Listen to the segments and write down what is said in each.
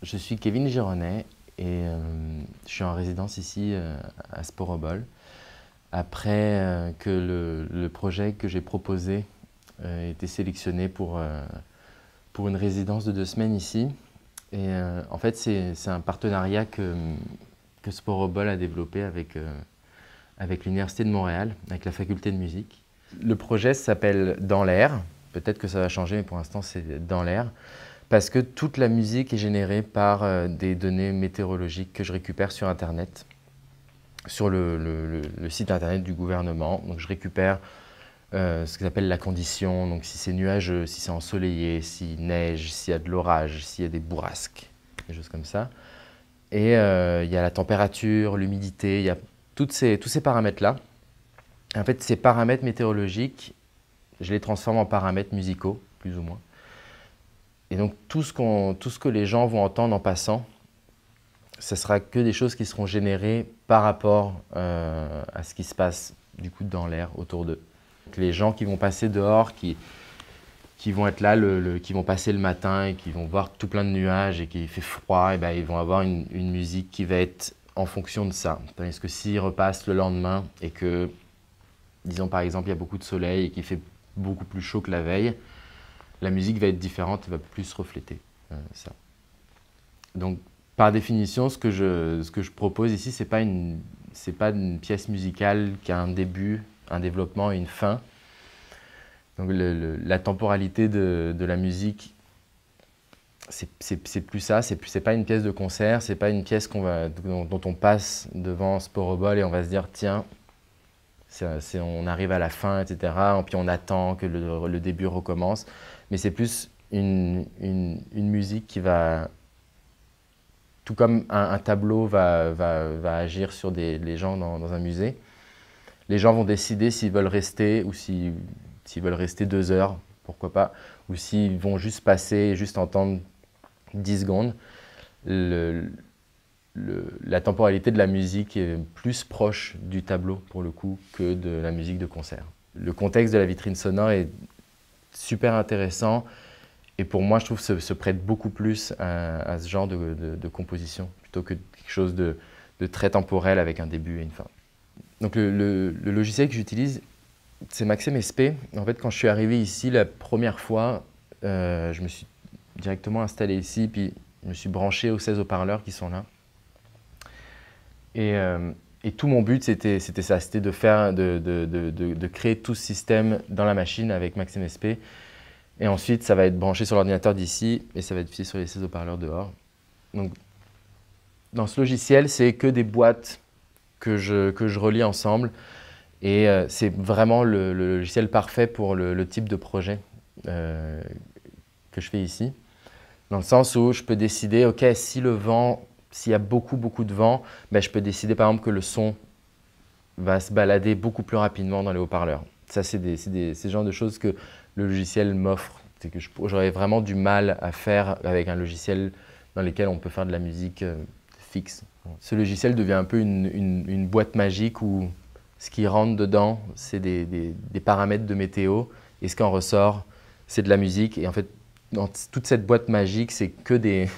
Je suis Kevin Gironnet et je suis en résidence ici à Sporobol. Après que le projet que j'ai proposé ait été sélectionné pour une résidence de 2 semaines ici. Et en fait, c'est un partenariat que Sporobol a développé avec l'Université de Montréal, avec la faculté de musique. Le projet s'appelle Dans l'air. Peut-être que ça va changer, mais pour l'instant, c'est Dans l'air. Parce que toute la musique est générée par des données météorologiques que je récupère sur Internet, sur le site Internet du gouvernement. Donc je récupère ce qu'ils appellent la condition, donc si c'est nuageux, si c'est ensoleillé, s'il neige, s'il y a de l'orage, s'il y a des bourrasques, des choses comme ça. Et il y a la température, l'humidité, il y a tous ces paramètres-là. En fait, ces paramètres météorologiques, je les transforme en paramètres musicaux, plus ou moins. Et donc tout ce que les gens vont entendre en passant, ce sera que des choses qui seront générées par rapport à ce qui se passe du coup dans l'air autour d'eux. Les gens qui vont passer dehors, qui vont être là, qui vont passer le matin et qui vont voir tout plein de nuages et qu'il fait froid, et ben, ils vont avoir une musique qui va être en fonction de ça. Tandis que s'ils repassent le lendemain et que, disons par exemple, il y a beaucoup de soleil et qu'il fait beaucoup plus chaud que la veille, la musique va être différente et va plus refléter ça. Donc, par définition, ce que je propose ici, ce n'est pas une pièce musicale qui a un début, un développement et une fin. Donc, la temporalité de la musique, c'est plus ça. C'est pas une pièce de concert, c'est pas une pièce dont on passe devant Sporobol et on va se dire, tiens, on arrive à la fin, etc. Et puis on attend que le début recommence. Mais c'est plus une musique qui va, tout comme un tableau va agir sur les gens dans un musée. Les gens vont décider s'ils veulent rester ou s'ils veulent rester 2 heures, pourquoi pas, ou s'ils vont juste passer et juste entendre 10 secondes. La temporalité de la musique est plus proche du tableau, pour le coup, que de la musique de concert. Le contexte de la vitrine sonore est super intéressant et pour moi, je trouve se prête beaucoup plus à ce genre de composition, plutôt que quelque chose de très temporel avec un début et une fin. Donc le logiciel que j'utilise, c'est Maxim SP. En fait, quand je suis arrivé ici la première fois, je me suis directement installé ici, puis je me suis branché aux 16 haut-parleurs qui sont là. Et tout mon but, c'était ça, c'était de créer tout ce système dans la machine avec Maxim SP. Et ensuite, ça va être branché sur l'ordinateur d'ici et ça va être fié sur les 16 haut-parleurs dehors. Donc, dans ce logiciel, c'est que des boîtes que je relie ensemble. Et c'est vraiment le logiciel parfait pour le type de projet que je fais ici. Dans le sens où je peux décider, OK, s'il y a beaucoup de vent, ben, je peux décider par exemple que le son va se balader beaucoup plus rapidement dans les haut-parleurs. Ça, c'est ce genre de choses que le logiciel m'offre. C'est que j'aurais vraiment du mal à faire avec un logiciel dans lequel on peut faire de la musique fixe. Ce logiciel devient un peu une boîte magique où ce qui rentre dedans, c'est des paramètres de météo et ce qui en ressort, c'est de la musique. Et en fait, dans toute cette boîte magique, c'est que des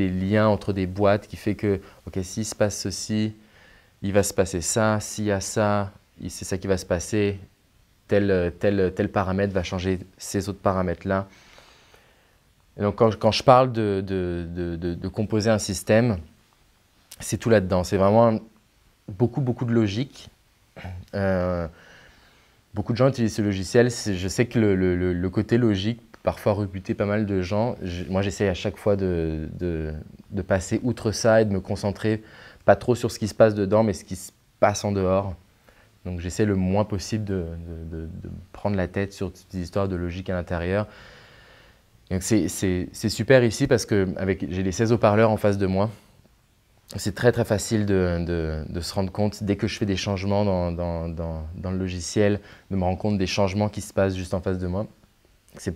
liens entre des boîtes qui fait que, OK, s'il se passe ceci, il va se passer ça, s'il y a ça, c'est ça qui va se passer, tel paramètre va changer ces autres paramètres-là. Et donc quand je parle de composer un système, c'est tout là-dedans. C'est vraiment beaucoup de logique. Beaucoup de gens utilisent ce logiciel. Je sais que le côté logique parfois rebuter pas mal de gens. Moi, j'essaie à chaque fois de passer outre ça et de me concentrer pas trop sur ce qui se passe dedans, mais ce qui se passe en dehors. Donc, j'essaie le moins possible de prendre la tête sur des histoires de logique à l'intérieur. C'est super ici parce que j'ai les 16 haut-parleurs en face de moi. C'est très facile de se rendre compte, dès que je fais des changements dans le logiciel, de me rendre compte des changements qui se passent juste en face de moi. C'est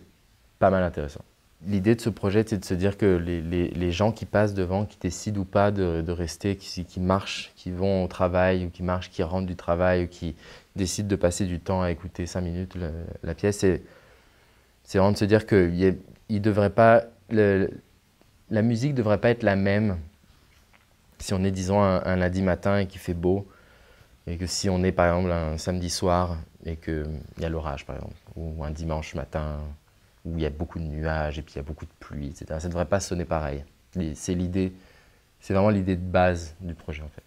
pas mal intéressant. L'idée de ce projet, c'est de se dire que les gens qui passent devant, qui décident ou pas de rester, qui marchent, qui vont au travail, ou qui marchent, qui rentrent du travail, ou qui décident de passer du temps à écouter 5 minutes la pièce, c'est vraiment de se dire qu'il ne devrait pas… La musique ne devrait pas être la même si on est, disons, un lundi matin et qu'il fait beau, et que si on est, par exemple, un samedi soir et qu'il y a l'orage, par exemple, ou un dimanche matin où il y a beaucoup de nuages et puis il y a beaucoup de pluie, etc. Ça ne devrait pas sonner pareil. C'est l'idée, c'est vraiment l'idée de base du projet, en fait.